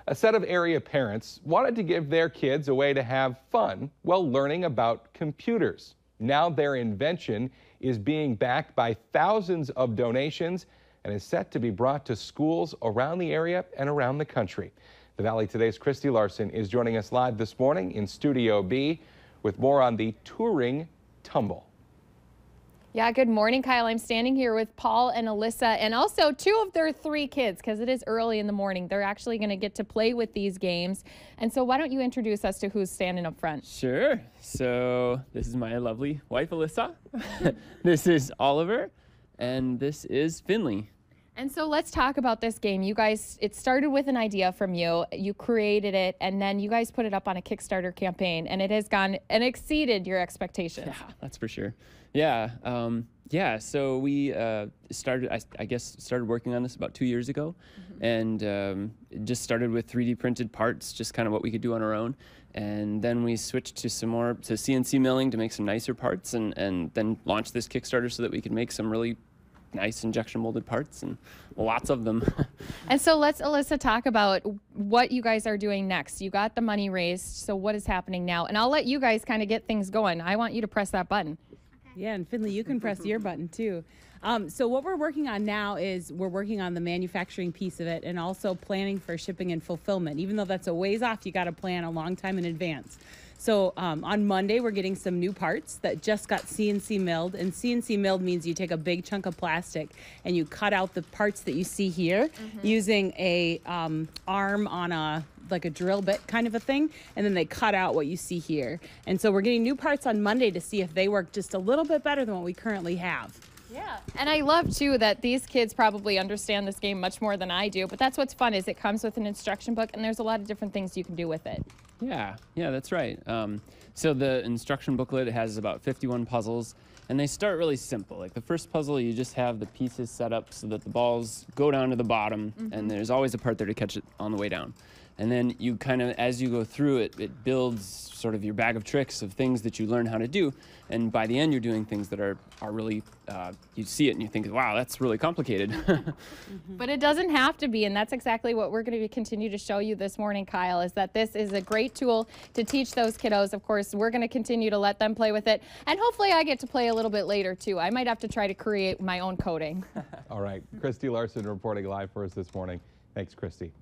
A set of area parents wanted to give their kids a way to have fun while learning about computers. Now their invention is being backed by thousands of donations and is set to be brought to schools around the area and around the country. The Valley Today's Christy Larson is joining us live this morning in Studio B with more on the Turing Tumble. Yeah, good morning, Kyle. I'm standing here with Paul and Alyssa and also two of their three kids because it is early in the morning. They're actually going to get to play with these games. And so why don't you introduce us to who's standing up front? Sure. So this is my lovely wife, Alyssa. This is Oliver. And this is Finley. And so let's talk about this game. You guys, it started with an idea from you. You created it, and then you guys put it up on a Kickstarter campaign, and it has gone and exceeded your expectations. Yeah, that's for sure. Yeah. So we started working on this about 2 years ago, and it just started with 3D printed parts, just kind of what we could do on our own. And then we switched to some more to CNC milling to make some nicer parts, and then launched this Kickstarter so that we could make some really nice injection molded parts, and lots of them. And so let's, Alyssa, talk about what you guys are doing next. You got the money raised, so what is happening now? And I'll let you guys kind of get things going. I want you to press that button. Yeah, and Finley, you can press your button too. So what we're working on now is we're working on the manufacturing piece of it and also planning for shipping and fulfillment. Even though that's a ways off, you got to plan a long time in advance. So on Monday, we're getting some new parts that just got CNC milled. And CNC milled means you take a big chunk of plastic and you cut out the parts that you see here using a arm on a like a drill bit kind of a thing, and then they cut out what you see here. And so we're getting new parts on Monday to see if they work just a little bit better than what we currently have. Yeah, and I love too that these kids probably understand this game much more than I do, but that's what's fun is it comes with an instruction book and there's a lot of different things you can do with it. Yeah, that's right. So the instruction booklet has about 51 puzzles, and they start really simple. Like the first puzzle, you just have the pieces set up so that the balls go down to the bottom, and there's always a part there to catch it on the way down. And then you kind of, as you go through it, it builds sort of your bag of tricks of things that you learn how to do. And by the end, you're doing things that are really, you see it and you think, wow, that's really complicated. But it doesn't have to be, and that's exactly what we're going to continue to show you this morning, Kyle, is that this is a great tool to teach those kiddos. Of course, we're going to continue to let them play with it, and hopefully I get to play a little bit later, too. I might have to try to create my own coding. All right, Christy Larson reporting live for us this morning. Thanks, Christy.